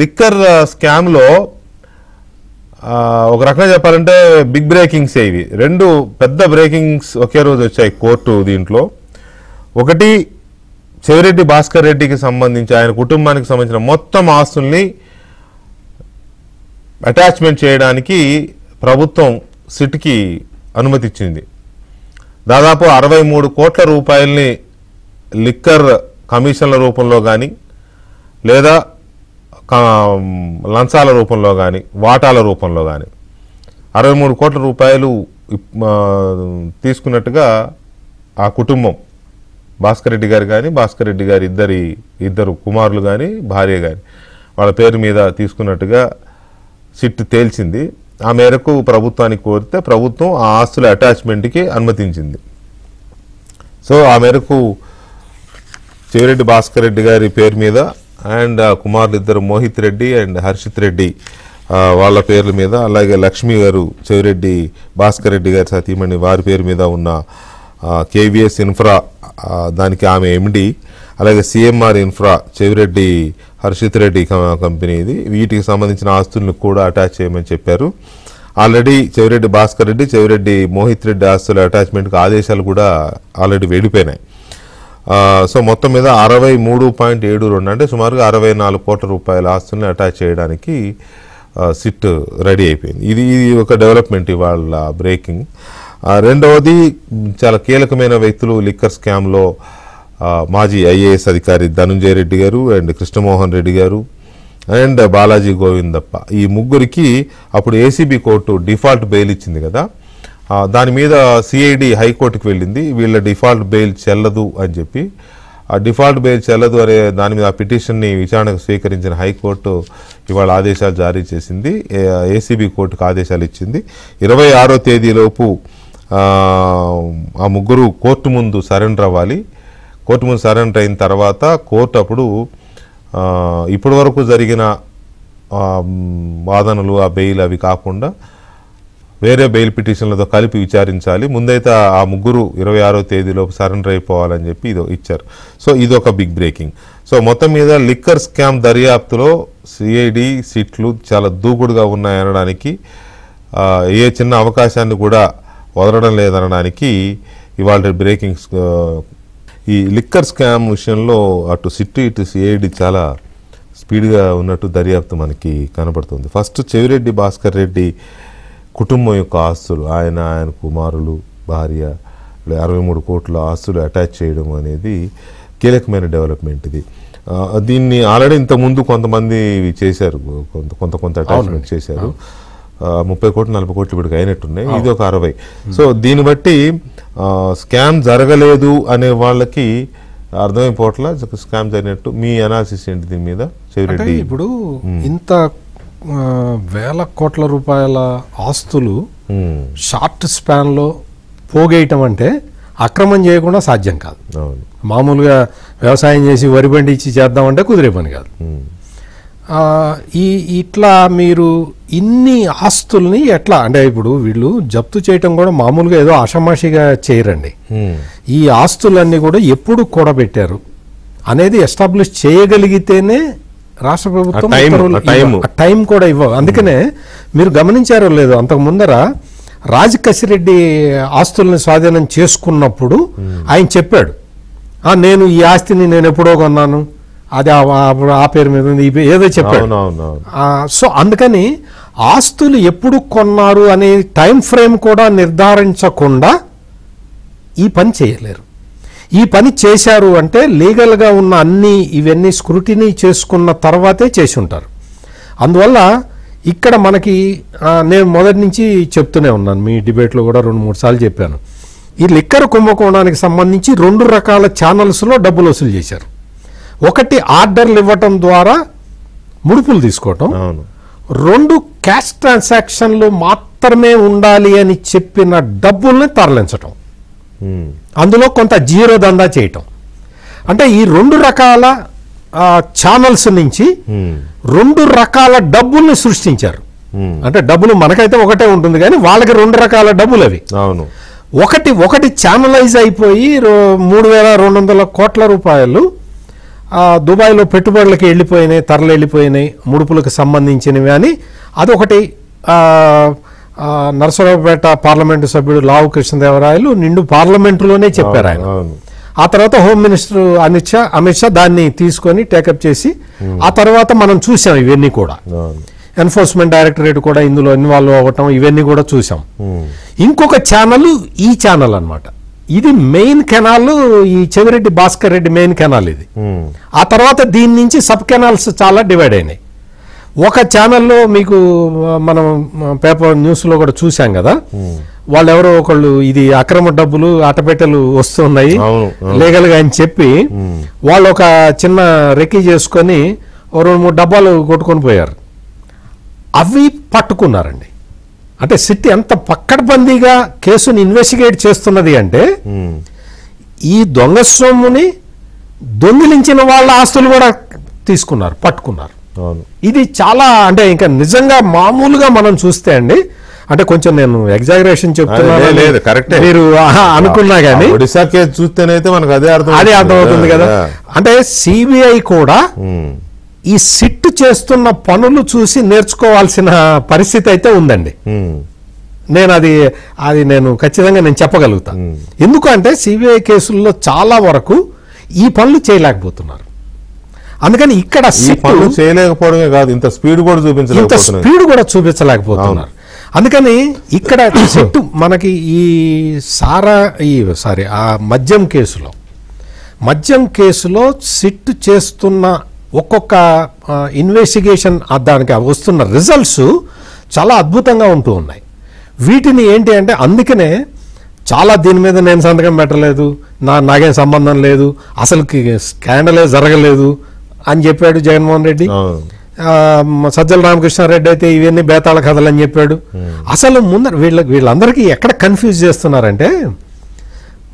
Liquor స్కామ్లో ఒక రకంగా చెప్పాలంటే బిగ్ బ్రేకింగ్స్ ఇవి. 2 పెద్ద బ్రేకింగ్స్ ఒకే రోజు వచ్చాయి కోర్టు దీంట్లో. ఒకటి, చెవిరెడ్డి భాస్కర్ రెడ్డికి సంబంధించి ఆయన కుటుంబానికి సంబంధించిన మొత్తం ఆస్తుల్ని అటాచ్మెంట్ చేయడానికి ప్రభుత్వం సిట్కి అనుమతి ఇచ్చింది. దాదాపు 63 కోట్ల రూపాయలని లిక్కర్ కమిషన్ల రూపంలో కానీ లేదా లంచాల రూపంలో కానీ వాటాల రూపంలో కానీ 63 కోట్ల రూపాయలు తీసుకున్నట్టుగా ఆ కుటుంబం, భాస్కర్ రెడ్డి గారు కానీ భాస్కర్ రెడ్డి గారి ఇద్దరు కుమారులు కానీ భార్య కానీ వాళ్ళ పేరు మీద తీసుకున్నట్టుగా సిట్ తేల్చింది. ఆ మేరకు ప్రభుత్వానికి కోరితే ప్రభుత్వం ఆ ఆస్తుల అటాచ్మెంట్కి అనుమతించింది. సో ఆ మేరకు చెవిరెడ్డి భాస్కర్ రెడ్డి గారి పేరు మీద అండ్ కుమారులు ఇద్దరు మోహిత్ రెడ్డి అండ్ హర్షిత్ రెడ్డి వాళ్ళ పేర్ల మీద, అలాగే లక్ష్మి గారు చెవిరెడ్డి భాస్కర్ రెడ్డి గారి సతీమణి వారి పేరు మీద ఉన్న కేవీఎస్ ఇన్ఫ్రా దానికి ఆమె ఎండి, అలాగే సిఎంఆర్ ఇన్ఫ్రా చెవిరెడ్డి హర్షిత్ రెడ్డి కంపెనీ ఇది, వీటికి సంబంధించిన ఆస్తులను కూడా అటాచ్ చేయమని చెప్పారు. ఆల్రెడీ చెవిరెడ్డి భాస్కర్ రెడ్డి చెవిరెడ్డి మోహిత్ రెడ్డి ఆస్తుల అటాచ్మెంట్కి ఆదేశాలు కూడా ఆల్రెడీ వెళ్ళిపోయినాయి. సో మొత్తం మీద 63.72 అంటే సుమారుగా 64 కోట్ల రూపాయల ఆస్తుల్ని అటాచ్ చేయడానికి సిట్ రెడీ అయిపోయింది. ఇది ఒక డెవలప్మెంట్ ఇవాళ బ్రేకింగ్. రెండవది, చాలా కీలకమైన వ్యక్తులు లిక్కర్ స్కామ్లో మాజీ ఐఏఎస్ అధికారి ధనుంజయ రెడ్డి గారు అండ్ కృష్ణమోహన్ రెడ్డి గారు అండ్ బాలాజీ గోవిందప్ప, ఈ ముగ్గురికి అప్పుడు ఏసీబీ కోర్టు డిఫాల్ట్ బెయిల్ ఇచ్చింది కదా, దాని మీద సిఐడి హైకోర్టుకి వెళ్ళింది. వీళ్ళ డిఫాల్ట్ బెయిల్ చెల్లదు అని చెప్పి, ఆ డిఫాల్ట్ బెయిల్ చెల్లదు అనే దాని మీద ఆ పిటిషన్ని విచారణకు స్వీకరించిన హైకోర్టు ఇవాళ ఆదేశాలు జారీ చేసింది. ఏసీబీ కోర్టుకు ఆదేశాలు ఇచ్చింది. 26వ తేదీలోపు ఆ ముగ్గురు కోర్టు ముందు సరెండర్ అవ్వాలి. కోర్టు ముందు సరెండర్ అయిన తర్వాత కోర్టు అప్పుడు ఇప్పటి వరకు జరిగిన వాదనలు, ఆ బెయిల్ అవి కాకుండా వేరే బెయిల్ పిటిషన్లతో కలిపి విచారించాలి. ముందైతే ఆ ముగ్గురు 26వ తేదీలోపు సరెండర్ అయిపోవాలని చెప్పి ఇచ్చారు. సో ఇదొక బిగ్ బ్రేకింగ్. సో మొత్తం మీద లిక్కర్ స్కామ్ దర్యాప్తులో సిఐడి సిట్లు చాలా దూకుడుగా ఉన్నాయనడానికి, ఏ చిన్న అవకాశాన్ని కూడా వదలడం లేదనడానికి ఇవాళ బ్రేకింగ్స్. ఈ లిక్కర్ స్కామ్ విషయంలో అటు సిట్ ఇటు సిఐడి చాలా స్పీడ్గా ఉన్నట్టు దర్యాప్తు మనకి కనబడుతుంది. ఫస్ట్ చెవిరెడ్డి భాస్కర్ రెడ్డి కుటుంబం యొక్క ఆస్తులు, ఆయన కుమారులు భార్య 63 కోట్ల ఆస్తులు అటాచ్ చేయడం అనేది కీలకమైన డెవలప్మెంట్. ఇది దీన్ని ఆల్రెడీ ఇంతకుముందు కొంతమంది చేశారు, కొంత అటాచ్మెంట్ చేశారు. 30 కోట్లు 40 కోట్లు ఇప్పటికి అయినట్టున్నాయి, ఇది ఒక 60. సో దీన్ని బట్టి స్కామ్ జరగలేదు అనే వాళ్ళకి అర్థమైపోవట్లా స్కామ్ జరిగినట్టు. మీ అనాలిసిస్ ఏంటి దీని మీద చెవిరెడ్డి? ఇప్పుడు ఇంత వేల కోట్ల రూపాయల ఆస్తులు షార్ట్ స్పాన్లో పోగేయటం అంటే అక్రమం చేయకుండా సాధ్యం కాదు. మామూలుగా వ్యవసాయం చేసి వరి పండించి చేద్దామంటే కుదిరే పని కాదు. ఇట్లా మీరు ఇన్ని ఆస్తుల్ని ఎట్లా అంటే, ఇప్పుడు వీళ్ళు జప్తు చేయటం కూడా మామూలుగా ఏదో ఆషామాషిగా చేయరండి. ఈ ఆస్తులన్నీ కూడా ఎప్పుడు కూడబెట్టారు అనేది ఎస్టాబ్లిష్ చేయగలిగితేనే రాష్ట్ర ప్రభుత్వం టైం కూడా ఇవ్వ. అందుకనే మీరు గమనించారో లేదో, అంతకు ముందర రాజకసిరెడ్డి ఆస్తుల్ని స్వాధీనం చేసుకున్నప్పుడు ఆయన చెప్పాడు, నేను ఈ ఆస్తిని నేను ఎప్పుడో కొన్నాను, అది ఆ పేరు మీద ఉంది, ఏదో చెప్పాడు. సో అందుకని ఆస్తులు ఎప్పుడు కొన్నారు అనే టైం ఫ్రేమ్ కూడా నిర్ధారించకుండా ఈ పని చేయలేరు. ఈ పని చేశారు అంటే లీగల్గా ఉన్న ఇవన్నీ స్క్రూటినీ చేసుకున్న తర్వాతే చేసి ఉంటారు. అందువల్ల ఇక్కడ మనకి నేను మొదటి నుంచి చెప్తూనే ఉన్నాను, మీ డిబేట్లో కూడా 2-3 సార్లు చెప్పాను, ఈ లిక్కర్ కుంభకోణానికి సంబంధించి 2 రకాల ఛానల్స్లో డబ్బులు వసూలు చేశారు. ఒకటి ఆర్డర్లు ఇవ్వటం ద్వారా ముడుపులు తీసుకోవటం, 2 క్యాష్ ట్రాన్సాక్షన్లు మాత్రమే ఉండాలి అని చెప్పిన డబ్బుల్ని తరలించటం, అందులో కొంత జీరో దందా చేయటం. అంటే ఈ 2 రకాల ఛానల్స్ నుంచి 2 రకాల డబ్బుల్ని సృష్టించారు. అంటే డబ్బులు మనకైతే ఒకటే ఉంటుంది కానీ వాళ్ళకి 2 రకాల డబ్బులు అవి. ఒకటి ఛానలైజ్ అయిపోయి 3,200 కోట్ల రూపాయలు దుబాయ్లో పెట్టుబడులకి వెళ్ళిపోయినాయి, తరలి వెళ్ళిపోయినాయి, ముడుపులకు సంబంధించినవి అని అదొకటి. నరసరావుపేట పార్లమెంటు సభ్యుడు లావు కృష్ణదేవరాయలు నిండు పార్లమెంటులోనే చెప్పారు ఆయన. ఆ తర్వాత హోమ్ మినిస్టర్ అమిత్ షా దాన్ని తీసుకొని టేకప్ చేసి ఆ తర్వాత మనం చూసాం ఇవన్నీ కూడా. ఎన్ఫోర్స్మెంట్ డైరెక్టరేట్ కూడా ఇందులో ఇన్వాల్వ్ అవ్వటం ఇవన్నీ కూడా చూసాం. ఇంకొక ఛానల్ ఈ ఛానల్ అన్నమాట. ఇది మెయిన్ కెనాల్, ఈ చెవిరెడ్డి భాస్కర్ రెడ్డి మెయిన్ కెనాల్ ఇది. ఆ తర్వాత దీని నుంచి సబ్ కెనాల్స్ చాలా డివైడ్ అయినాయి. ఒక ఛానల్లో మీకు మనం పేపర్ న్యూస్లో కూడా చూసాం కదా, వాళ్ళు ఎవరో ఒకళ్ళు ఇది అక్రమ డబ్బులు అటపెట్టెలు వస్తున్నాయి లీగల్గా అని చెప్పి వాళ్ళు ఒక చిన్న రెక్కీ చేసుకొని 2-3 డబ్బాలు కొట్టుకొని పోయారు. అవి పట్టుకున్నారండి. అంటే సిట్ ఎంత పక్కడబందీగా కేసుని ఇన్వెస్టిగేట్ చేస్తున్నది అంటే ఈ దొంగ సొమ్ముని దొంగిలించిన వాళ్ళ ఆస్తులు కూడా తీసుకున్నారు, పట్టుకున్నారు. ఇది చాలా అంటే ఇంకా నిజంగా మామూలుగా మనం చూస్తే అండి, అంటే కొంచెం నేను ఎగ్జాగరేషన్ చెప్తున్నాను మీరు అనుకున్నా కానీ ఒడిశా కేసు చూస్తేనైతే మనకు అదే అర్థమవుతుంది కదా. అంటే సిబిఐ కూడా ఈ సిట్ చేస్తున్న పనులు చూసి నేర్చుకోవాల్సిన పరిస్థితి అయితే ఉందండి. నేను అది నేను ఖచ్చితంగా నేను చెప్పగలుగుతా. ఎందుకంటే సిబిఐ కేసుల్లో చాలా వరకు ఈ పనులు చేయలేకపోతున్నారు. అందుకని ఇక్కడ చేయలేకపోవడమే కాదు, ఇంత స్పీడ్ కూడా చూపించలేకపోతున్నారు. అందుకని ఇక్కడ సిట్ మనకి ఈ ఆ మద్యం కేసులో సిట్ చేస్తున్న ఒక్కొక్క ఇన్వెస్టిగేషన్ దానికి వస్తున్న రిజల్ట్స్ చాలా అద్భుతంగా ఉంటూ ఉన్నాయి. వీటిని ఏంటి అంటే అందుకనే చాలా దీని మీద నేను సంతకం పెట్టలేదు, నాకేం సంబంధం లేదు, అసలు స్కాండలే జరగలేదు అని చెప్పాడు జగన్మోహన్ రెడ్డి. సజ్జల రామకృష్ణారెడ్డి అయితే ఇవన్నీ బేతాళ కథలు అని చెప్పాడు. అసలు ముందర వీళ్ళందరికీ ఎక్కడ కన్ఫ్యూజ్ చేస్తున్నారంటే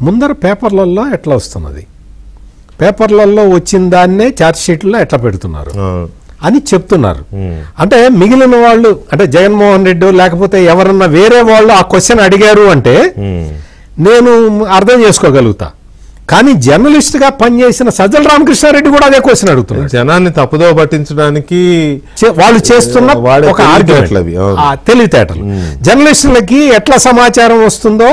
ముందర పేపర్లలో ఎట్లా వస్తున్నది, పేపర్లలో వచ్చిన దాన్నే ఛార్జ్ షీట్లో ఎట్లా పెడుతున్నారు అని చెప్తున్నారు. అంటే మిగిలిన వాళ్ళు అంటే జగన్మోహన్ రెడ్డి లేకపోతే ఎవరన్నా వేరే వాళ్ళు ఆ క్వశ్చన్ అడిగారు అంటే నేను అర్థం చేసుకోగలుగుతా. కానీ జర్నలిస్ట్ గా పనిచేసిన సజ్జల రామకృష్ణారెడ్డి కూడా అదే క్వశ్చన్ అడుగుతున్నారు. జనాన్ని తప్పుదో పట్టించడానికి వాళ్ళు చేస్తున్న ఒక తెలివితేటలు. జర్నలిస్టులకి ఎట్లా సమాచారం వస్తుందో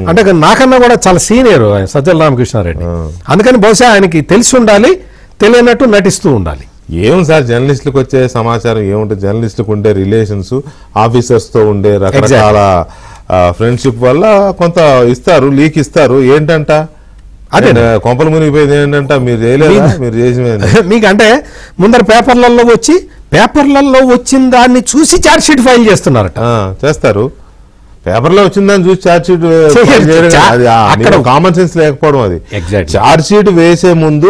అంటే నాకన్నా కూడా చాలా సీనియర్ సజ్జల రామకృష్ణారెడ్డి. అందుకని బహుశా ఆయనకి తెలిసి ఉండాలి, తెలియనట్టు నటిస్తూ ఉండాలి. ఏం సార్ జర్నలిస్టులకు వచ్చే సమాచారం ఏముంటుంది? జర్నలిస్టులకు ఉండే రిలేషన్స్, ఆఫీసర్స్ తో ఉండే రకరకాల ఫ్రెండ్షిప్ వల్ల కొంత ఇస్తారు, లీక్ ఇస్తారు. ఏంటంట అదే కొంపలు మునిగిపోయింది ఏంటంట, మీరు చేయలేదా? మీరు చేసిన మీకు అంటే ముందర పేపర్లలో వచ్చిన దాన్ని చూసి ఛార్జ్ షీట్ ఫైల్ చేస్తున్నారట. చేస్తారు, పేపర్లో వచ్చిందని చూసి ఛార్జ్ షీట్ కామన్ సెన్స్ లేకపోవడం. అది ఛార్జ్ షీట్ వేసే ముందు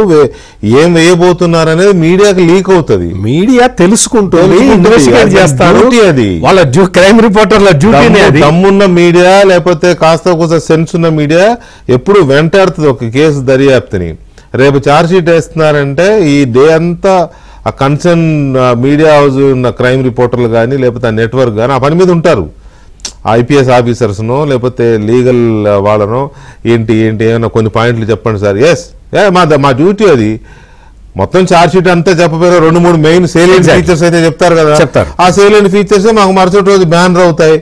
ఏం వేయబోతున్నారు అనేది మీడియాకి లీక్ అవుతుంది. మీడియా తెలుసుకుంటుంది, ఇన్వెస్టిగేట్ చేస్తారు. అది వాళ్ళ క్రైమ్ రిపోర్టర్ల డ్యూటీ. దమ్మున్న మీడియా లేకపోతే కాస్త కొంచెం సెన్స్ ఉన్న మీడియా ఎప్పుడు వెంటాడుతుంది ఒక కేసు దర్యాప్తుని. రేపు ఛార్జ్ షీట్ వేస్తున్నారంటే ఈ డే అంతా ఆ కన్సర్న్ మీడియా హౌస్ ఉన్న క్రైమ్ రిపోర్టర్లు కానీ లేకపోతే ఆ నెట్వర్క్ కానీ ఆ పని మీద ఉంటారు. ఐపీఎస్ ఆఫీసర్స్నో లేకపోతే లీగల్ వాళ్ళనో ఏంటి ఏమైనా కొన్ని పాయింట్లు చెప్పండి సార్. మా డ్యూటీ అది. మొత్తం ఛార్జ్ షీట్ అంతా చెప్పపోయినా 2-3 మెయిన్ సేలియెంట్ ఫీచర్స్ అయితే చెప్తారు కదా. ఆ సేలియెంట్ ఫీచర్స్ మాకు మరుసటి రోజు బ్యానర్ అవుతాయి.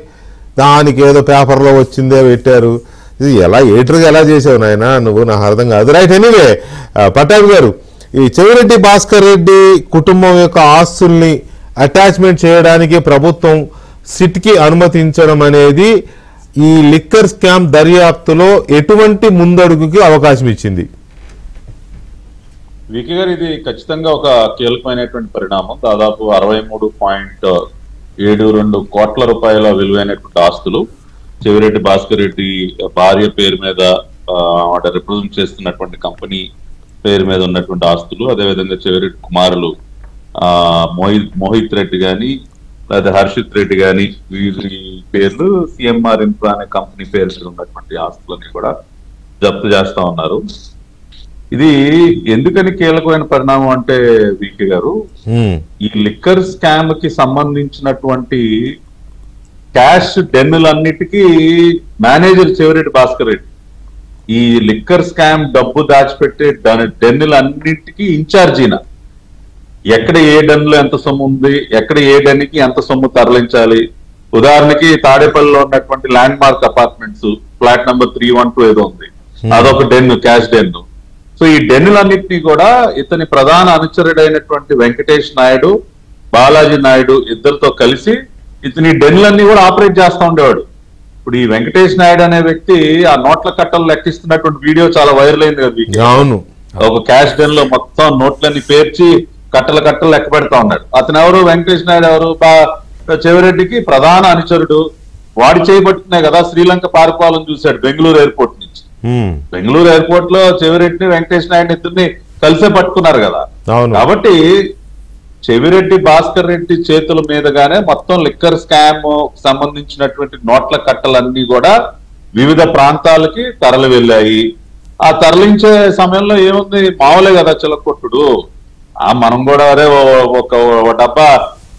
దానికి ఏదో పేపర్లో వచ్చిందే పెట్టారు. ఇది ఎడిటర్గా ఎలా చేసావు నాయన నువ్వు, నాకు అర్థం కాదు. రైట్, ఎనీవే పట్టాభి గారు, ఈ చెవిరెడ్డి భాస్కర్ రెడ్డి కుటుంబం యొక్క ఆస్తుల్ని అటాచ్మెంట్ చేయడానికి ప్రభుత్వం సిట్కి అనుమతించడం అనేది ఈ లిక్కర్ స్కామ్ దర్యాప్తులో ఎటువంటి ముందడుగుకి అవకాశం ఇచ్చింది? వికే గారు, ఇది ఖచ్చితంగా ఒక కీలకమైనటువంటి పరిణామం. దాదాపు 63.72 కోట్ల రూపాయల విలువైనటువంటి ఆస్తులు చెవిరెడ్డి భాస్కర్ రెడ్డి భార్య పేరు మీద రిప్రజెంట్ చేస్తున్నటువంటి కంపెనీ పేరు మీద ఉన్నటువంటి ఆస్తులు, అదేవిధంగా చెవిరెడ్డి కుమారులు మోహిత్ రెడ్డి గాని లేదా హర్షిత్ రెడ్డి గాని వీరి పేర్లు సిఎంఆర్ ఇన్ఫ్రా అనే కంపెనీ పేరు మీద ఉన్నటువంటి ఆస్తులన్నీ కూడా జప్తు చేస్తా ఉన్నారు. ఇది ఎందుకని కీలకమైన పరిణామం అంటే వికే గారు, ఈ లిక్కర్ స్కామ్ కి సంబంధించినటువంటి క్యాష్ డెన్నులన్నిటికీ మేనేజర్ చెవిరెడ్డి భాస్కర్ రెడ్డి. ఈ లిక్కర్ స్కామ్ డబ్బు దాచిపెట్టే డెన్నులన్నింటికి ఇన్ఛార్జ్ ఈయన. ఎక్కడ ఏ డన్లో ఎంత సొమ్ము ఉంది, ఎక్కడ ఏ డెన్కి ఎంత సొమ్ము తరలించాలి. ఉదాహరణకి తాడేపల్లిలో ఉన్నటువంటి land mark apartments flat number 312 ఏదో ఉంది, అదొక డెన్, క్యాష్ డెన్. సో ఈ డెన్నులన్నింటినీ కూడా ఇతని ప్రధాన అనుచరుడైనటువంటి వెంకటేష్ నాయుడు, బాలాజీ నాయుడు ఇద్దరితో కలిసి ఇతని డెన్నులన్నీ కూడా ఆపరేట్ చేస్తూ ఉండేవాడు. ఇప్పుడు ఈ వెంకటేష్ నాయుడు అనే వ్యక్తి ఆ నోట్ల కట్టలు లెక్కిస్తున్నటువంటి వీడియో చాలా వైరల్ అయింది కదా. అవును, ఒక క్యాష్ డెన్ లో మొత్తం నోట్లన్నీ పేర్చి కట్టలు కట్టలు లెక్క పెడతా ఉన్నాడు. అతను ఎవరు? వెంకటేష్ నాయుడు ఎవరు? చెవిరెడ్డికి ప్రధాన అనుచరుడు. వాడి చేయబట్టుకునే కదా శ్రీలంక పారిపోవాలని చూశాడు బెంగళూరు ఎయిర్పోర్ట్ నుంచి. బెంగళూరు ఎయిర్పోర్ట్ లో చెవిరెడ్డిని వెంకటేష్ నాయుడు ఇద్దరిని కలిసే పట్టుకున్నారు కదా. కాబట్టి చెవిరెడ్డి భాస్కర్ రెడ్డి చేతుల మీదుగానే మొత్తం లిక్కర్ స్కామ్ సంబంధించినటువంటి నోట్ల కట్టలన్నీ కూడా వివిధ ప్రాంతాలకి తరలి వెళ్ళాయి. ఆ తరలించే సమయంలో ఏముంది, మామూలే కదా చిలకొట్టుడు. మనం కూడా అదే ఒక డబ్బా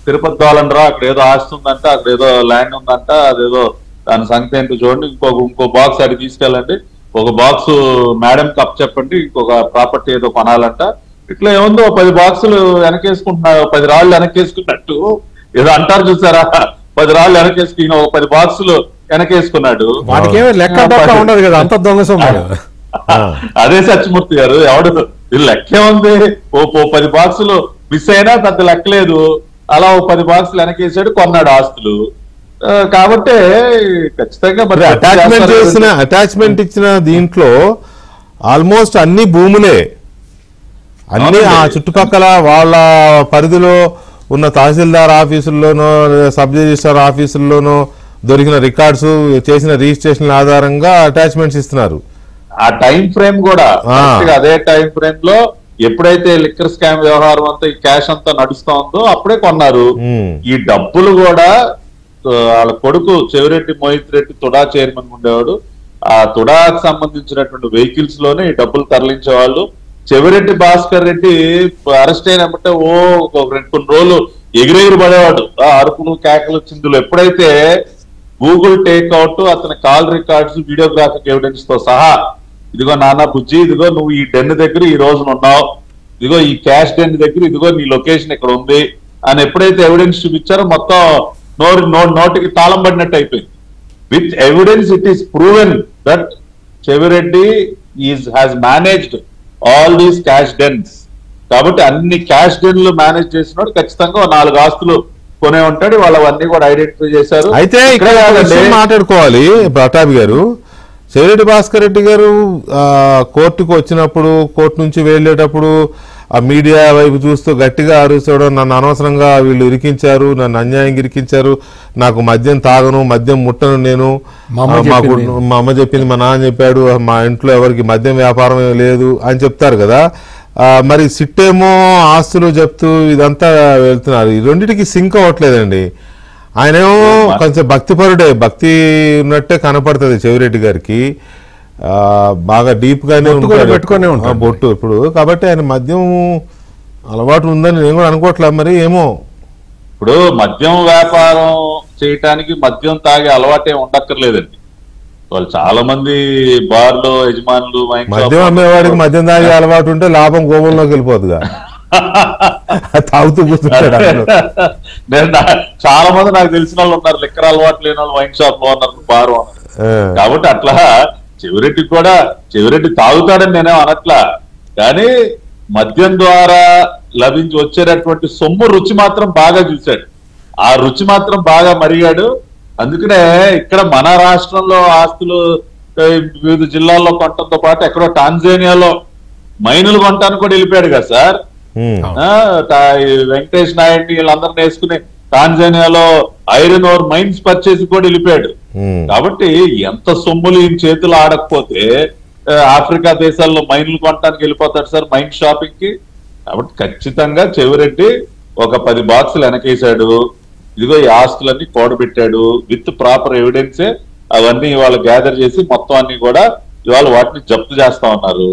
తిరుపతి దోలండ్రా, అక్కడ ఏదో ఆస్తి ఉందంట, అక్కడ ఏదో ల్యాండ్ ఉందంట, అదేదో దాని సంగతి ఏంటో చూడండి, ఇంకో బాక్స్ అడిగి తీసుకెళ్ళండి, ఒక బాక్స్ మేడం కప్ చెప్పండి, ఇంకొక ప్రాపర్టీ ఏదో కొనాలంట. ఇట్లా ఏముందో 10 బాక్సులు వెనకేసుకుంటున్నాడు, 10 రాళ్ళు వెనకేసుకున్నట్టు ఏదో అంటారు చూసారా, 10 రాళ్ళు వెనకేసుకుని 10 బాక్సులు వెనకేసుకున్నాడు. ఉండదు కదా అంత దొంగ సొమ్ము. అదే సత్యమూర్తి గారు, ఎవడు లెక్కే ఉంది, 10 బాక్సులు మిస్ అయినా పెద్ద లెక్కలేదు, అలా 10 బాక్సులు వెనకేసాడు, కొన్నాడు ఆస్తులు. కాబట్టి ఖచ్చితంగా మరి అటాచ్మెంట్ ఇచ్చిన దీంట్లో ఆల్మోస్ట్ అన్ని భూములే, అన్ని ఆ చుట్టుపక్కల వాళ్ళ పరిధిలో ఉన్న తహసీల్దార్ ఆఫీసుల్లోనో సబ్ రిజిస్ట్రార్ ఆఫీసుల్లోనో దొరికిన రికార్డ్స్, చేసిన రిజిస్ట్రేషన్ ఆధారంగా అటాచ్మెంట్స్ ఇస్తున్నారు. ఆ టైం ఫ్రేమ్ కూడా అదే టైం ఫ్రేమ్ లో ఎప్పుడైతే లిక్కర్ స్కామ్ వ్యవహారం అంతా ఈ క్యాష్ అంతా నడుస్తా ఉందో అప్పుడే కొన్నారు. ఈ డబ్బులు కూడా వాళ్ళ కొడుకు చెవిరెడ్డి మోహిత్ రెడ్డి తుడా చైర్మన్ ఉండేవాడు. ఆ తుడాకు సంబంధించినటువంటి వెహికల్స్ లోనే ఈ డబ్బులు తరలించేవాళ్ళు. చెవిరెడ్డి భాస్కర్ రెడ్డి అరెస్ట్ అయినప్పుడే కొన్ని రోజులు ఎగిరెగిరి పడేవాడు, అరుపులు కేకలు చిందులు. ఎప్పుడైతే గూగుల్ టేక్అవుట్ అతని కాల్ రికార్డ్స్ వీడియోగ్రాఫిక్ ఎవిడెన్స్ తో సహా, ఇదిగో నాన్న బుజ్జి, ఇదిగో నువ్వు ఈ డెన్ దగ్గర ఈ రోజున ఉన్నావు, ఇదిగో ఈ క్యాష్ డెన్ దగ్గర, ఇదిగో నీ లొకేషన్ ఇక్కడ ఉంది అని ఎప్పుడైతే ఎవిడెన్స్ చూపించారో మొత్తం నోటికి తాళం పడినట్టు అయిపోయింది. With evidence it is proven that Chevireddy has managed all these cash dense. కాబట్టి అన్ని క్యాష్ డెన్లు మేనేజ్ చేసినాడు. ఖచ్చితంగా 4 ఆస్తులు కొనే ఉంటాడు. వాళ్ళవన్నీ కూడా ఐడెంటిఫై చేశారు. అయితే ఇక్కడ మాట్లాడుకోవాలి ప్రతాప్ గారు, చెవిరెడ్డి భాస్కర్ రెడ్డి గారు కోర్టుకు వచ్చినప్పుడు, కోర్టు నుంచి వెళ్ళేటప్పుడు ఆ మీడియా వైపు చూస్తూ గట్టిగా అరుస్తాడు, నన్ను అనవసరంగా వీళ్ళు ఇరికించారు, నన్ను అన్యాయంగా ఇరికించారు, నాకు మద్యం తాగను, మద్యం ముట్టను, నేను మా అమ్మ చెప్పింది, మా నాన్న చెప్పాడు, మా ఇంట్లో ఎవరికి మద్యం వ్యాపారం లేదు అని చెప్తారు కదా. మరి సిట్టేమో ఆస్తులు చెప్తూ ఇదంతా వెళ్తున్నారు. ఈ రెండింటికి సింక్ అవ్వట్లేదండి. ఆయనేమో కొంచెం భక్తిపరుడే, భక్తి ఉన్నట్టే కనపడుతుంది చెవిరెడ్డి గారికి, బాగా డీప్ గానే పెట్టుకునే ఉంటాడు బొట్టు ఇప్పుడు. కాబట్టి ఆయన మద్యం అలవాటు ఉందని నేను కూడా అనుకోవట్లేదు. మరి ఏమో ఇప్పుడు మద్యం వ్యాపారం చేయటానికి మద్యం తాగే అలవాటే ఉండక్కర్లేదండి. వాళ్ళు చాలా మంది బార్లో యజమానులు, మద్యం అమ్మేవాడికి మద్యం తాగే అలవాటు ఉంటే లాభం గోబంలోకి వెళ్ళిపోతుందిగా, తాగుతూ కూర్చుంటాడు. నేను చాలా మంది నాకు తెలిసిన వాళ్ళు ఉన్నారు, లిక్కర్ అలవాటు లేని వాళ్ళు వైన్ షాప్ లో ఉన్నారు, బార్ ఉన్నారు. కాబట్టి అట్లా చెవిరెడ్డి తాగుతాడని నేనేం అనట్లా, కానీ మద్యం ద్వారా వచ్చేటటువంటి సొమ్ము రుచి మాత్రం బాగా చూశాడు, ఆ రుచి మాత్రం బాగా మరిగాడు. అందుకనే ఇక్కడ మన రాష్ట్రంలో ఆస్తులు వివిధ జిల్లాల్లో కొనడంతో పాటు ఎక్కడో టాంజానియాలో మైనులు కొనటానికి కూడా వెళ్ళిపోయాడు కదా సార్. వెంకటేష్ నాయుడిని వీళ్ళందరినీ వేసుకుని టాంజానియాలో ఐరన్ ఓర్ మైన్స్ పర్చేసి కూడా వెళ్ళిపోయాడు. కాబట్టి ఎంత సొమ్ములు ఈ చేతులు ఆడకపోతే ఆఫ్రికా దేశాల్లో మైన్లు కొనడానికి వెళ్ళిపోతాడు సార్, మైన్ షాపింగ్ కి. కాబట్టి ఖచ్చితంగా చెవిరెడ్డి ఒక 10 బాక్సులు వెనకేశాడు. ఇదిగో ఈ ఆస్తులన్నీ కూడబెట్టాడు విత్ ప్రాపర్ ఎవిడెన్సే. అవన్నీ ఇవాళ గ్యాదర్ చేసి మొత్తం అన్ని కూడా ఇవాళ వాటిని జప్తు చేస్తా ఉన్నారు.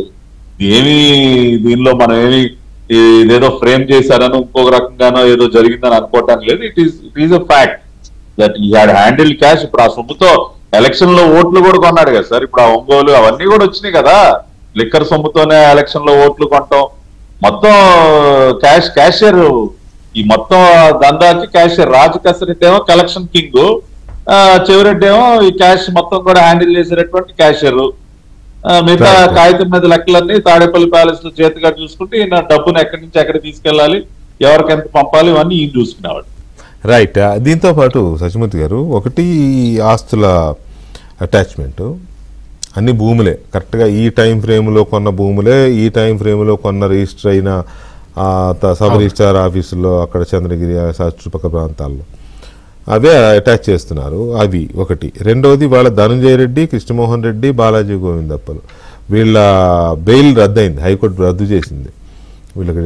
దీనిలో మనం ఏమి ఇదేదో ఫ్రేమ్ చేశారనో ఇంకొక రకంగానో ఏదో జరిగిందని అనుకోవటానికి లేదు. It is a fact that he had handle cash. ఇప్పుడు ఆ సొమ్ముతో ఎలక్షన్ లో ఓట్లు కూడా కొన్నాడు కదా సార్. ఇప్పుడు ఆ ఒంగోలు అవన్నీ కూడా వచ్చినాయి కదా, లిక్కర్ సొమ్ముతోనే ఎలక్షన్ లో ఓట్లు కొనటం, మొత్తం క్యాషియర్, ఈ మొత్తం దందాకి క్యాషియర్. రాజు కసరెడ్డి ఏమో కలెక్షన్ కింగ్, చెవిరెడ్డి ఏమో ఈ క్యాష్ మొత్తం కూడా హ్యాండిల్ చేసేటటువంటి క్యాషియర్. మిగతా కాగితం మీద లెక్కలన్నీ తాడేపల్లి ప్యాలెస్ లో చేతిగా చూసుకుంటే ఈయన డబ్బును ఎక్కడి నుంచి ఎక్కడ తీసుకెళ్లాలి, ఎవరికి ఎంత పంపాలి, ఇవన్నీ ఈయన చూసుకునేవాడు. రైట్. దీంతో పాటు సత్యమూర్తి గారు, ఒకటి ఆస్తుల అటాచ్మెంట్, అన్ని భూములే, కరెక్ట్గా ఈ టైం ఫ్రేమ్లో కొన్న భూములే, ఈ టైం ఫ్రేమ్లో కొన్న రిజిస్టర్ అయిన సబ్ రిజిస్ట్రార్ ఆఫీసులో అక్కడ చంద్రగిరి చుట్టుపక్కల ప్రాంతాల్లో అవే అటాచ్ చేస్తున్నారు. అవి ఒకటి. రెండవది వాళ్ళ ధనంజయ రెడ్డి, కృష్ణమోహన్ రెడ్డి, బాలాజీ గోవిందప్పలు వీళ్ళ బెయిల్ రద్దయింది, హైకోర్టు రద్దు చేసింది. వీళ్ళకి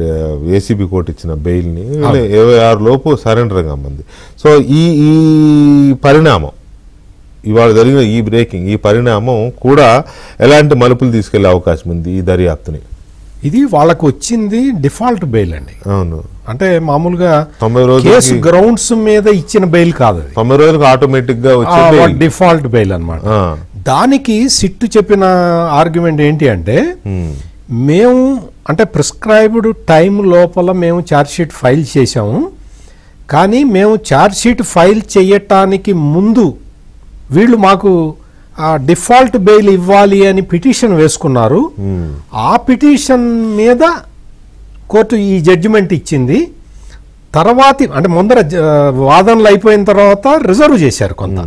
ఏసీబీ కోర్టు ఇచ్చిన బెయిల్ని 26 లోపు సరెండర్ కమ్మంది. సో ఈ పరిణామం, ఇవాళ జరిగిన ఈ బ్రేకింగ్, ఈ పరిణామం కూడా ఎలాంటి మలుపులు తీసుకెళ్లే అవకాశం ఉంది ఈ దర్యాప్తుని? ఇది వాళ్ళకు వచ్చింది డిఫాల్ట్ బెయిల్ అండి. అవును, అంటే మామూలుగా 90 రోజులు కేసు గ్రౌండ్స్ మీద ఇచ్చిన బెయిల్ కాదు, 90 రోజులకు ఆటోమేటిక్ గా వచ్చే డిఫాల్ట్ బెయిల్ అన్నమాట. దానికి సిట్టు చెప్పిన ఆర్గ్యుమెంట్ ఏంటి అంటే, మేము అంటే ప్రిస్క్రైబ్డ్ టైం లోపల మేము ఛార్జ్షీట్ ఫైల్ చేశాము, కానీ మేము ఛార్జ్షీట్ ఫైల్ చేయటానికి ముందు వీళ్ళు మాకు డిఫాల్ట్ బెయిల్ ఇవ్వాలి అని పిటిషన్ వేసుకున్నారు. ఆ పిటిషన్ మీద కోర్టు ఈ జడ్జిమెంట్ ఇచ్చింది. తర్వాతి అంటే ముందర వాదనలు అయిపోయిన తర్వాత రిజర్వ్ చేశారు కొంత.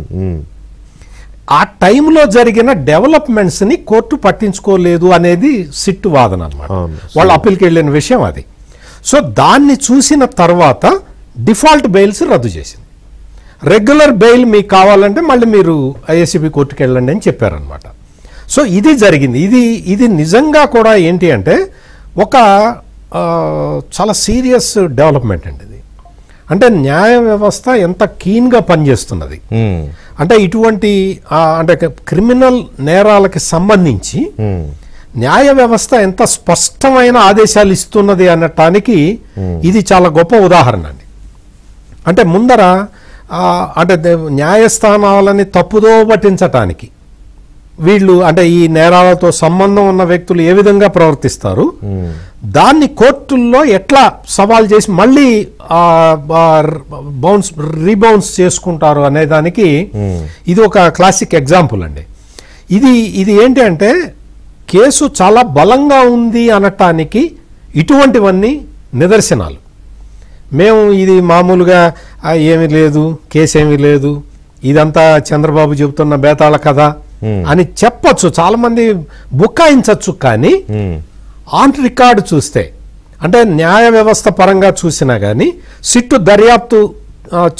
ఆ టైంలో జరిగిన డెవలప్మెంట్స్ని కోర్టు పట్టించుకోలేదు అనేది సిట్టు వాదన అన్నమాట. వాళ్ళు అప్పీల్కి వెళ్ళిన విషయం అది. సో దాన్ని చూసిన తర్వాత డిఫాల్ట్ బెయిల్స్ రద్దు చేసింది. రెగ్యులర్ బెయిల్ మీకు కావాలంటే మళ్ళీ మీరు ఐఏసీబీ కోర్టుకి వెళ్ళండి అని చెప్పారనమాట. సో ఇది జరిగింది. ఇది నిజంగా కూడా ఏంటి అంటే ఒక చాలా సీరియస్ డెవలప్మెంట్ అండి ఇది. అంటే న్యాయ వ్యవస్థ ఎంత కీన్గా పనిచేస్తున్నది అంటే ఇటువంటి అంటే క్రిమినల్ నేరాలకి సంబంధించి న్యాయ వ్యవస్థ ఎంత స్పష్టమైన ఆదేశాలు ఇస్తున్నది అనటానికి ఇది చాలా గొప్ప ఉదాహరణ అండి. అంటే ముందర అంటే న్యాయస్థానాలని తప్పుదో పట్టించటానికి వీళ్ళు అంటే ఈ నేరాలతో సంబంధం ఉన్న వ్యక్తులు ఏ విధంగా ప్రవర్తిస్తారు, దాన్ని కోర్టుల్లో ఎట్లా సవాల్ చేసి మళ్ళీ రీబౌన్స్ చేసుకుంటారు అనే దానికి ఇది ఒక క్లాసిక్ ఎగ్జాంపుల్ అండి. ఇది ఏంటి అంటే కేసు చాలా బలంగా ఉంది అనటానికి ఇటువంటివన్నీ నిదర్శనాలు. మేము ఇది మామూలుగా ఏమీ లేదు, కేసు ఏమీ లేదు, ఇదంతా చంద్రబాబు చెబుతున్న బేతాళ కథ అని చెప్పచ్చు, చాలా మంది బుక్కాయించచ్చు. కానీ ఆన్ రికార్డు చూస్తే అంటే న్యాయ వ్యవస్థ పరంగా చూసినా కానీ, సిట్టు దర్యాప్తు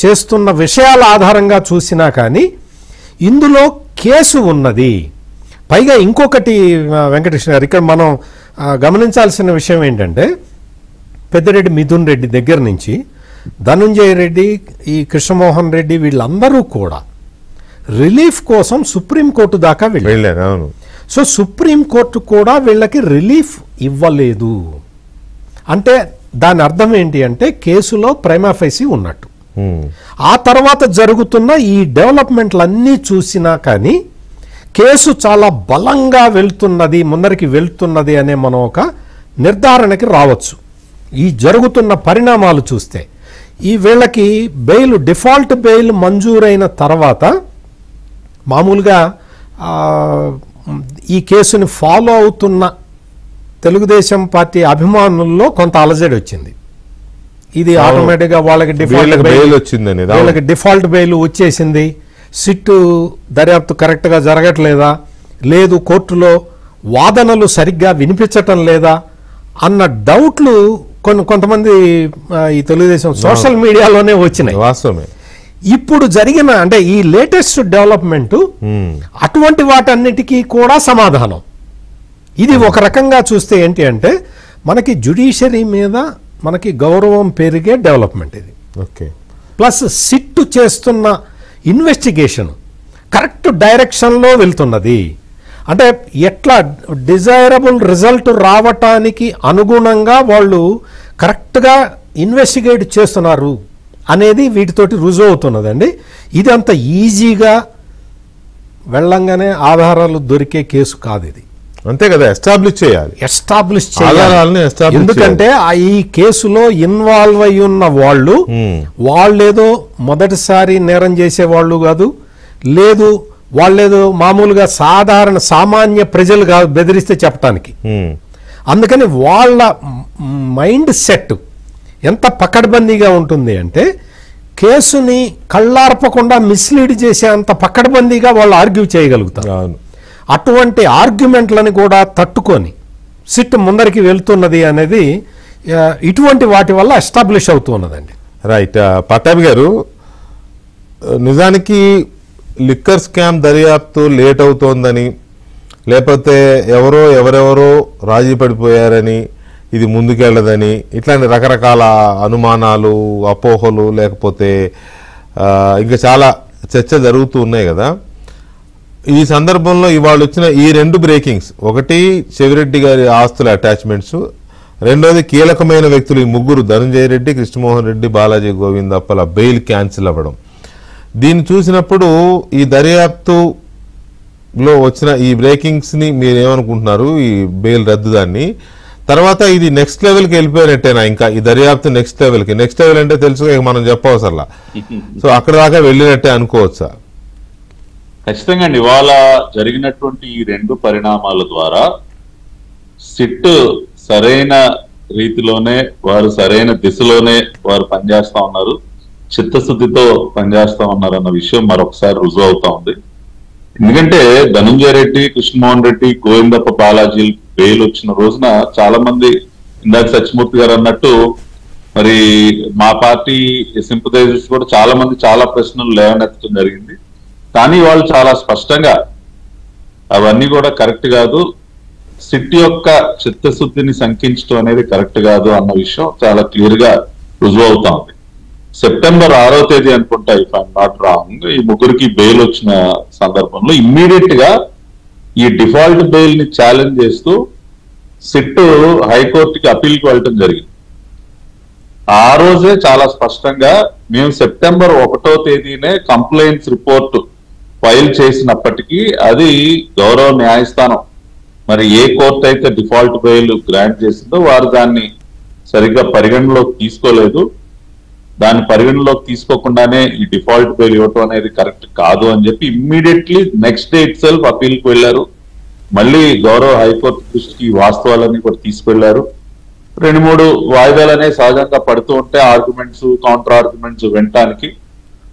చేస్తున్న విషయాల ఆధారంగా చూసినా కానీ ఇందులో కేసు ఉన్నది. పైగా ఇంకొకటి వెంకటేశ్వర గారు, ఇక్కడ మనం గమనించాల్సిన విషయం ఏంటంటే పెద్దిరెడ్డి మిథున్ రెడ్డి దగ్గర నుంచి ధనంజయ రెడ్డి, ఈ కృష్ణమోహన్ రెడ్డి వీళ్ళందరూ కూడా రిలీఫ్ కోసం సుప్రీంకోర్టు దాకా వెళ్ళారు. సో సుప్రీంకోర్టు కూడా వీళ్ళకి రిలీఫ్ ఇవ్వలేదు. అంటే దాని అర్థం ఏంటి అంటే కేసులో ప్రైమా ఫేసి ఉన్నట్టు. ఆ తర్వాత జరుగుతున్న ఈ డెవలప్మెంట్లన్నీ చూసినా కానీ కేసు చాలా బలంగా వెళ్తున్నది, ముందరికి వెళ్తున్నది అనే మనం ఒక నిర్ధారణకి రావచ్చు. ఈ జరుగుతున్న పరిణామాలు చూస్తే ఈ వీళ్ళకి బెయిల్, డిఫాల్ట్ బెయిల్ మంజూరైన తర్వాత మామూలుగా ఈ కేసుని ఫాలో అవుతున్న తెలుగుదేశం పార్టీ అభిమానుల్లో కొంత అలజడి వచ్చింది. ఇది ఆటోమేటిక్గా వాళ్ళకి డిఫాల్ట్ బెయిల్ వచ్చేసింది, సిట్టు దర్యాప్తు కరెక్ట్గా జరగట్లేదా, లేదు కోర్టులో వాదనలు సరిగ్గా వినిపించటం లేదా అన్న డౌట్లు కొంతమంది ఈ తెలుగుదేశం సోషల్ మీడియాలోనే వచ్చినాయి. వాస్తవమే. ఇప్పుడు జరిగిన అంటే ఈ లేటెస్ట్ డెవలప్మెంట్ అటువంటి వాటన్నిటికీ కూడా సమాధానం. ఇది ఒక రకంగా చూస్తే ఏంటి అంటే మనకి జ్యుడిషియరీ మీద మనకి గౌరవం పెరిగే డెవలప్మెంట్ ఇది. ఓకే. ప్లస్ సిట్టు చేస్తున్న ఇన్వెస్టిగేషన్ కరెక్ట్ డైరెక్షన్లో వెళ్తున్నది. అంటే ఎట్లా డిజైరబుల్ రిజల్ట్ రావటానికి అనుగుణంగా వాళ్ళు కరెక్ట్గా ఇన్వెస్టిగేట్ చేస్తున్నారు అనేది వీటితోటి రుజువు అవుతున్నదండి. ఇది అంత ఈజీగా వెళ్ళంగానే ఆధారాలు దొరికే కేసు కాదు ఇది. అంతే కదా, ఎస్టాబ్లిష్ చేయాలి, ఎస్టాబ్లిష్ ఆధారాలను చేయాలి. establish ఎందుకంటే ఈ కేసులో ఇన్వాల్వ్ అయి ఉన్న వాళ్ళేదో మొదటిసారి నేరం చేసేవాళ్ళు కాదు, లేదు వాళ్ళేదో మామూలుగా సాధారణ సామాన్య ప్రజలు కాదు బెదిరిస్తే చెప్పటానికి. అందుకని వాళ్ళ మైండ్ సెట్ ఎంత పకడ్బందీగా ఉంటుంది అంటే కేసుని కళ్ళార్పకుండా మిస్లీడ్ చేసే అంత పకడ్బందీగా వాళ్ళు ఆర్గ్యూ చేయగలుగుతారు. అటువంటి ఆర్గ్యుమెంట్లను కూడా తట్టుకొని సిట్ ముందరికి వెళ్తున్నది అనేది ఇటువంటి వాటి వల్ల ఎస్టాబ్లిష్ అవుతున్నదండి. రైట్. పట్టాభి గారు, నిజానికి లిక్కర్ స్కామ్ దర్యాప్తు లేట్ అవుతోందని, లేకపోతే ఎవరెవరో రాజీ పడిపోయారని, ఇది ముందుకెళ్ళదని, ఇట్లాంటి రకరకాల అనుమానాలు, అపోహలు, లేకపోతే ఇంకా చాలా చర్చ జరుగుతూ ఉన్నాయి కదా. ఈ సందర్భంలో ఇవాళ వచ్చిన ఈ 2 బ్రేకింగ్స్, ఒకటి చెవిరెడ్డి గారి ఆస్తుల అటాచ్మెంట్స్, రెండోది కీలకమైన వ్యక్తులు ఈ 3 ధనంజయ రెడ్డి, కృష్ణమోహన్ రెడ్డి, బాలాజీ గోవింద్ అప్పల బెయిల్ క్యాన్సిల్ అవ్వడం, దీన్ని చూసినప్పుడు ఈ దర్యాప్తులో వచ్చిన ఈ బ్రేకింగ్స్ని మీరేమనుకుంటున్నారు? ఈ బెయిల్ రద్దు దాన్ని తర్వాత ఇది నెక్స్ట్ లెవెల్కి వెళ్ళిపోయినట్టేనా? ఇంకా ఈ దర్యాప్తు నెక్స్ట్ లెవెల్ అంటే తెలుసు మనం చెప్పవసరలా, సో అక్కడ దాకా వెళ్ళినట్టే అనుకోవచ్చా? ఖచ్చితంగా అండి. ఇవాళ జరిగినటువంటి ఈ 2 పరిణామాల ద్వారా సిట్ సరైన రీతిలోనే, వారు సరైన దిశలోనే వారు పనిచేస్తా ఉన్నారు, చిత్తశుద్ధితో పనిచేస్తా ఉన్నారు అన్న విషయం మరొకసారి రుజువు అవుతా ఉంది. ఎందుకంటే ధనంజయ రెడ్డి, కృష్ణమోహన్ రెడ్డి, గోవిందప్ప, బాలాజీ బెయిల్ వచ్చిన రోజున చాలా మంది, ఇందాక సత్యమూర్తి గారు అన్నట్టు, మరి మా పార్టీ సింపథైజర్స్ కూడా చాలా మంది చాలా ప్రశ్నలు లేవనెత్తడం జరిగింది. కానీ వాళ్ళు చాలా స్పష్టంగా అవన్నీ కూడా కరెక్ట్ కాదు, సిట్ యొక్క చిత్తశుద్ధిని శంకించడం అనేది కరెక్ట్ కాదు అన్న విషయం చాలా క్లియర్ గా రుజువు అవుతా ఉంది. సెప్టెంబర్ 6వ తేదీ అనుకుంటా, ఇఫ్ ఐఎమ్ నాట్ రాంగ్, ఈ 3కి బెయిల్ వచ్చిన సందర్భంలో ఇమ్మీడియట్ గా ఈ డిఫాల్ట్ బెయిల్ ని ఛాలెంజ్ చేస్తూ సిట్ హైకోర్టుకి అప్పీల్కి వెళ్ళటం జరిగింది. ఆ రోజే చాలా స్పష్టంగా మేము సెప్టెంబర్ 1వ తేదీనే కంప్లైంట్స్ రిపోర్ట్ ఫైల్ చేసినప్పటికీ అది గౌరవ న్యాయస్థానం, మరి ఏ కోర్టు అయితే డిఫాల్ట్ బెయిల్ గ్రాంట్ చేసిందో వారు దాన్ని సరిగ్గా పరిగణలోకి తీసుకోలేదు. దాన్ని పరిగణలోకి తీసుకోకుండానే ఈ డిఫాల్ట్ బెయిల్ ఇవ్వటం అనేది కరెక్ట్ కాదు అని చెప్పి immediately next day itself అప్పీల్కి వెళ్లారు. మళ్ళీ గౌరవ హైకోర్టు దృష్టికి వాస్తవాలన్నీ కూడా తీసుకెళ్లారు. 2-3 వాయిదాలు అనేవి సహజంగా పడుతూ ఉంటే ఆర్గ్యుమెంట్స్, కౌంటర్ ఆర్గ్యుమెంట్స్ వినటానికి.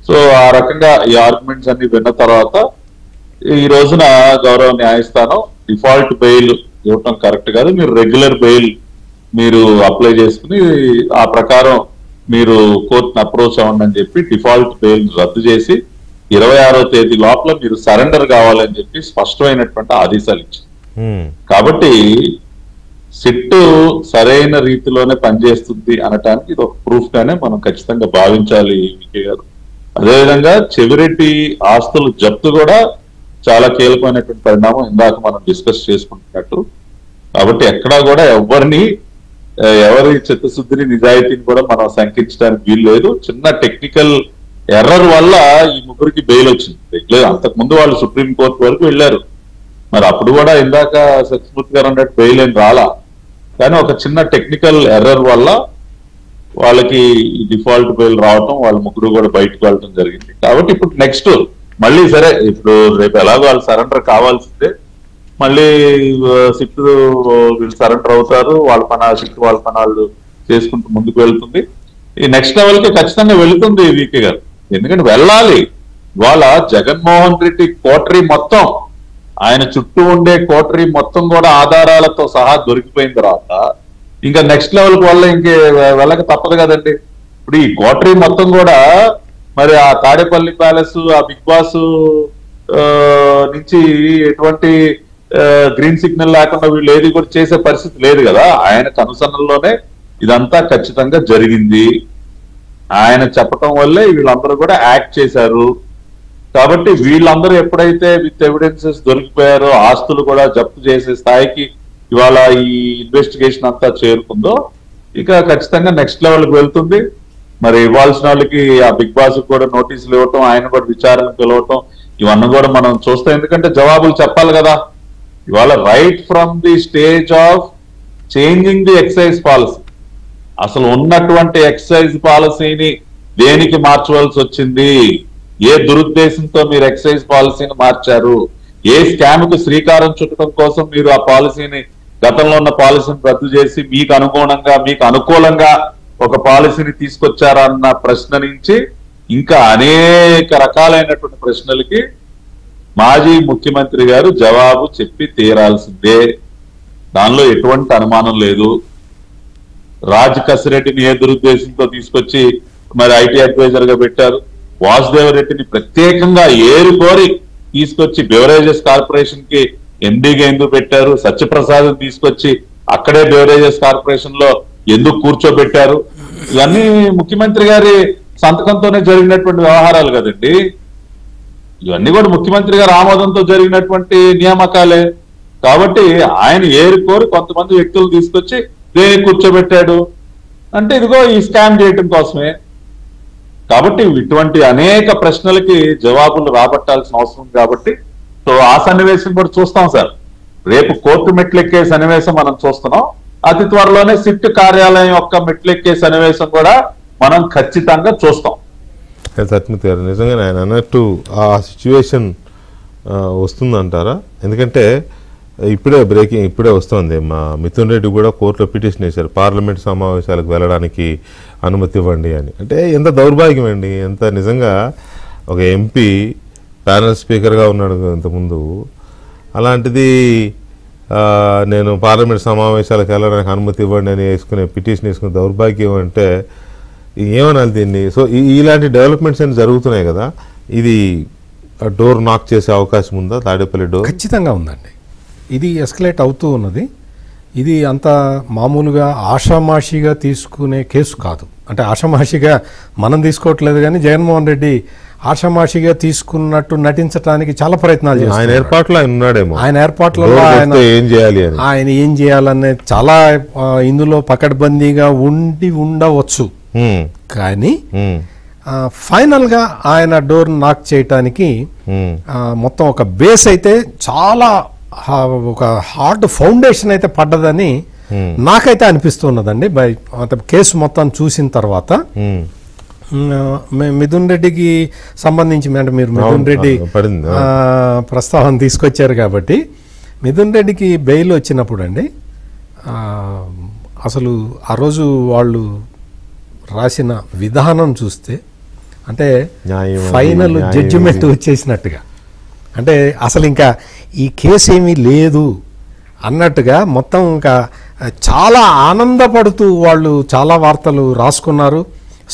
సో ఆ రకంగా ఈ ఆర్గ్యుమెంట్స్ అన్ని విన్న తర్వాత ఈ రోజున గౌరవ న్యాయస్థానం డిఫాల్ట్ బెయిల్ ఇవ్వటం కరెక్ట్ కాదు, మీరు రెగ్యులర్ బెయిల్ మీరు అప్లై చేసుకుని ఆ ప్రకారం మీరు కోర్టును అప్రోచ్ అవ్వండి అని చెప్పి డిఫాల్ట్ బెయిల్ రద్దు చేసి 26వ తేదీ లోపల మీరు సరెండర్ కావాలని చెప్పి స్పష్టమైనటువంటి ఆదేశాలు ఇచ్చింది. కాబట్టి సిట్ సరైన రీతిలోనే పనిచేస్తుంది అనటానికి ఇది ఒక ప్రూఫ్ గానే మనం ఖచ్చితంగా భావించాలి వికే గారు. అదేవిధంగా చెవిరెడ్డి ఆస్తులు జప్తు కూడా చాలా కీలకమైనటువంటి పరిణామం, ఇందాక మనం డిస్కస్ చేసుకుంటున్నట్టు. కాబట్టి ఎక్కడా కూడా ఎవరి చిత్తశుద్ధిని, నిజాయితీని కూడా మనం శంకించడానికి వీలు లేదు. చిన్న టెక్నికల్ ఎర్రర్ వల్ల ఈ 3కి బెయిల్ వచ్చింది. అంతకు ముందు వాళ్ళు సుప్రీంకోర్టు వరకు వెళ్ళారు, మరి అప్పుడు కూడా ఇందాక సత్యమూర్తి గారు అన్నట్టు బెయిల్ ఏం రాలా. కానీ ఒక చిన్న టెక్నికల్ ఎర్రర్ వల్ల వాళ్ళకి ఈ డిఫాల్ట్ బెయిల్ రావటం, వాళ్ళ 3 కూడా బయటకు వెళ్ళడం జరిగింది. కాబట్టి ఇప్పుడు నెక్స్ట్ మళ్ళీ సరే, ఇప్పుడు రేపు ఎలాగో వాళ్ళు సరెండర్ కావాల్సిందే, మళ్ళీ సిట్ వీళ్ళు సరెండర్ అవుతారు, సిట్ వాళ్ళ పనాలు చేసుకుంటూ ముందుకు వెళ్తుంది. ఈ నెక్స్ట్ లెవెల్ కి ఖచ్చితంగా వెళుతుంది వీకే గారు, ఎందుకంటే వెళ్ళాలి. ఇవాళ జగన్మోహన్ రెడ్డి కోటరీ మొత్తం, ఆయన చుట్టూ ఉండే కోటరీ మొత్తం కూడా ఆధారాలతో సహా దొరికిపోయిన తర్వాత ఇంకా నెక్స్ట్ లెవెల్ కి వల్ల ఇంకే వెళ్ళక తప్పదు కదండి. ఇప్పుడు ఈ కోటరీ మొత్తం కూడా మరి ఆ తాడేపల్లి ప్యాలెస్, ఆ బిగ్ బాస్ నుంచి ఎటువంటి గ్రీన్ సిగ్నల్ లేకుండా వీళ్ళు ఏది కూడా చేసే పరిస్థితి లేదు కదా. ఆయన కనుసన్నల్లోనే ఇదంతా ఖచ్చితంగా జరిగింది. ఆయన చెప్పటం వల్లే వీళ్ళందరూ కూడా యాక్ట్ చేశారు. కాబట్టి వీళ్ళందరూ ఎప్పుడైతే విత్ ఎవిడెన్సెస్ దొరికిపోయారో, ఆస్తులు కూడా జప్తు చేసే స్థాయికి ఇవాళ ఈ ఇన్వెస్టిగేషన్ అంతా చేరుకుందో, ఇక ఖచ్చితంగా నెక్స్ట్ లెవెల్కి వెళ్తుంది. మరి ఇవ్వాల్సిన వాళ్ళకి ఆ బిగ్ బాస్ కూడా నోటీసులు ఇవ్వటం, ఆయన కూడా విచారణకు పిలవటం, ఇవన్నీ కూడా మనం చూస్తాం, ఎందుకంటే జవాబులు చెప్పాలి కదా. ఇవాళ right from the stage of changing the excise policy, అసలు ఉన్నటువంటి ఎక్సైజ్ పాలసీని దేనికి మార్చవలసి వచ్చింది, ఏ దురుద్దేశంతో మీరు ఎక్సైజ్ పాలసీని మార్చారు, ఏ స్కామ్ కు శ్రీకారం చుట్టడం కోసం మీరు ఆ పాలసీని, గతంలో ఉన్న పాలసీని రద్దు చేసి మీకు అనుగుణంగా మీకు అనుకూలంగా ఒక పాలసీని తీసుకొచ్చారన్న ప్రశ్న నుంచి ఇంకా అనేక రకాలైనటువంటి ప్రశ్నలకి మాజీ ముఖ్యమంత్రి గారు జవాబు చెప్పి తీరాల్సిందే, దానిలో ఎటువంటి అనుమానం లేదు. రాజ్ కసిరెడ్డిని ఏ దురుద్దేశంతో తీసుకొచ్చి మరి ఐటీ అడ్వైజర్ గా పెట్టారు, వాసుదేవ రెడ్డిని ప్రత్యేకంగా ఏరుకోరి తీసుకొచ్చి బెవరేజెస్ కార్పొరేషన్ కి ఎండీగా ఎందుకు పెట్టారు, సత్యప్రసాద్ తీసుకొచ్చి అక్కడే బెవరేజెస్ కార్పొరేషన్ లో ఎందుకు కూర్చోబెట్టారు, ఇవన్నీ ముఖ్యమంత్రి గారి సంతకంతోనే జరిగినటువంటి వ్యవహారాలు కదండి. ఇవన్నీ కూడా ముఖ్యమంత్రి గారి ఆమోదంతో జరిగినటువంటి నియామకాలే. కాబట్టి ఆయన ఏరుకోరి కొంతమంది వ్యక్తులు తీసుకొచ్చి దేనికి కూర్చోబెట్టాడు అంటే ఇదిగో ఈ స్కామ్ చేయటం కోసమే. కాబట్టి ఇటువంటి అనేక ప్రశ్నలకి జవాబులు రాబట్టాల్సిన అవసరం కాబట్టి సో ఆ సన్నివేశం కూడా చూస్తాం సార్. రేపు కోర్టు మెట్లెక్కే సన్నివేశం మనం చూస్తున్నాం, అతి త్వరలోనే సిట్ కార్యాలయం యొక్క మెట్లెక్కే సన్నివేశం కూడా మనం ఖచ్చితంగా చూస్తాం. సత్యమూర్తి గారు నిజంగానే ఆయన అన్నట్టు ఆ సిచ్యువేషన్ వస్తుందంటారా? ఎందుకంటే ఇప్పుడే వస్తుంది, మా మిథున్ రెడ్డి కూడా కోర్టులో పిటిషన్ వేశారు పార్లమెంట్ సమావేశాలకు వెళ్ళడానికి అనుమతి ఇవ్వండి అని. అంటే ఎంత దౌర్భాగ్యం అండి, ఎంత నిజంగా ఒక ఎంపీ ప్యానల్ స్పీకర్గా ఉన్నాడు ఇంతకుముందు, అలాంటిది నేను పార్లమెంట్ సమావేశాలకు వెళ్ళడానికి అనుమతి ఇవ్వండి అని పిటిషన్ వేసుకునే దౌర్భాగ్యం అంటే ఏమనాలి దీన్ని? సో ఇలాంటి డెవలప్మెంట్స్ అన్ని జరుగుతున్నాయి కదా, ఇది డోర్ నాక్ చేసే అవకాశం ఉందా తాడేపల్లి డోర్? ఖచ్చితంగా ఉందండి. ఇది ఎస్కలేట్ అవుతూ ఉన్నది. ఇది అంత మామూలుగా ఆషామాషిగా తీసుకునే కేసు కాదు. అంటే ఆషామాషిగా మనం తీసుకోవట్లేదు, కానీ జగన్మోహన్ రెడ్డి ఆషామాషిగా తీసుకున్నట్టు నటించడానికి చాలా ప్రయత్నాలు చేస్తారు. ఆయన ఏర్పాట్లో ఆయన ఉన్నాడేమో, ఆయన ఏర్పాట్లో ఆయన ఏం చేయాలనే చాలా ఇందులో పకడ్బందీగా ఉండవచ్చు. కానీ ఫైనల్ గా ఆయన డోర్ నాక్ చేయటానికి మొత్తం ఒక బేస్ అయితే చాలా ఒక హార్డ్ ఫౌండేషన్ అయితే పడ్డదని నాకైతే అనిపిస్తున్నదండి. కేసు మొత్తం చూసిన తర్వాత మిథున్ రెడ్డికి సంబంధించి అంటే మీరు మిథున్ రెడ్డి ప్రస్తావన తీసుకొచ్చారు కాబట్టి మిథున్ రెడ్డికి బెయిల్ వచ్చినప్పుడు అండి అసలు ఆ రోజు వాళ్ళు రాసిన విధానం చూస్తే అంటే ఫైనల్ జడ్జిమెంట్ వచ్చేసినట్టుగా, అంటే అసలు ఇంకా ఈ కేసు ఏమీ లేదు అన్నట్టుగా మొత్తం ఇంకా చాలా ఆనందపడుతూ వాళ్ళు చాలా వార్తలు రాసుకున్నారు,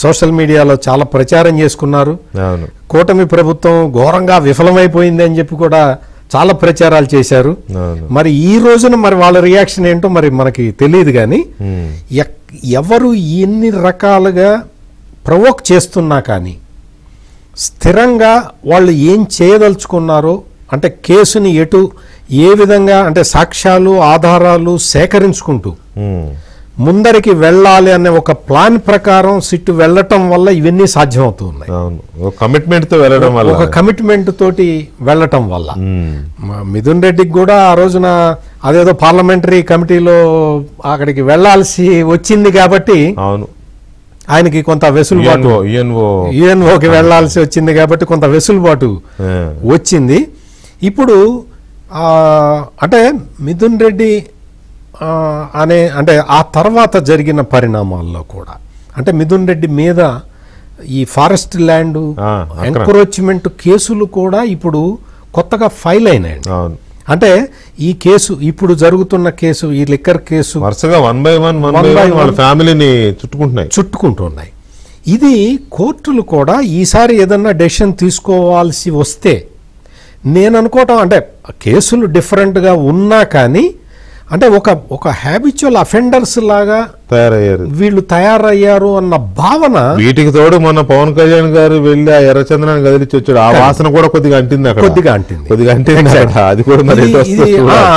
సోషల్ మీడియాలో చాలా ప్రచారం చేసుకున్నారు. కూటమి ప్రభుత్వం ఘోరంగా విఫలమైపోయింది అని చెప్పి కూడా చాలా ప్రచారాలు చేశారు. మరి ఈ రోజున మరి వాళ్ళ రియాక్షన్ ఏంటో మరి మనకి తెలియదు, కానీ ఎవరు ఎన్ని రకాలుగా ప్రొవోక్ చేస్తున్నా కానీ స్థిరంగా వాళ్ళు ఏం చేయదలుచుకున్నారో అంటే కేసుని ఏ విధంగా అంటే సాక్ష్యాలు ఆధారాలు సేకరించుకుంటూ ముందరికి వెళ్ళాలి అనే ఒక ప్లాన్ ప్రకారం సిట్టు వెళ్ళటం వల్ల ఇవన్నీ సాధ్యమవుతూ ఉన్నాయి. ఒక కమిట్మెంట్ తోటి వెళ్ళటం వల్ల మిథున్ రెడ్డికి కూడా ఆ రోజున అదేదో పార్లమెంటరీ కమిటీలో అక్కడికి వెళ్లాల్సి వచ్చింది కాబట్టి ఆయనకి కొంత వెసులుబాటు, యుఎన్ఓకి వెళ్లాల్సి వచ్చింది కాబట్టి కొంత వెసులుబాటు వచ్చింది. ఇప్పుడు అంటే మిథున్ రెడ్డి అంటే ఆ తర్వాత జరిగిన పరిణామాల్లో కూడా అంటే మిథున్ రెడ్డి మీద ఈ ఫారెస్ట్ ల్యాండ్ ఎంక్రోచ్మెంట్ కేసులు కూడా ఇప్పుడు కొత్తగా ఫైల్ అయినాయండి. అంటే ఈ కేసు ఇప్పుడు జరుగుతున్న కేసు ఈ లిక్కర్ కేసు వరుసగా వన్ బై వన్ వాళ్ళ ఫ్యామిలీని చుట్టుకుంటున్నాయి. ఇది కోర్టులు కూడా ఈసారి ఏదన్నా డెసిషన్ తీసుకోవాల్సి వస్తే నేను అనుకోవటం అంటే కేసులు డిఫరెంట్గా ఉన్నా కానీ అంటే ఒక హ్యాబిచువల్ అఫెండర్స్ లాగా వీళ్ళు తయారయ్యారు అన్న భావన. వీటికి తోడు మొన్న పవన్ కళ్యాణ్ గారు వెళ్ళి ఆ ఎర్రచంద్రాన్ని కదిలిచ్చి వచ్చాడు, ఆ వాసన కూడా కొద్దిగా అంటింది అది కూడా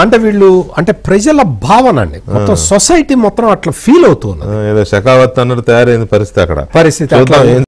అంటే వీళ్ళు అంటే ప్రజల భావన అండి, మొత్తం సొసైటీ మొత్తం అట్లా ఫీల్ అవుతుంది. ఏదో షకావత్ అన్నట్టు తయారైంది పరిస్థితి అక్కడ.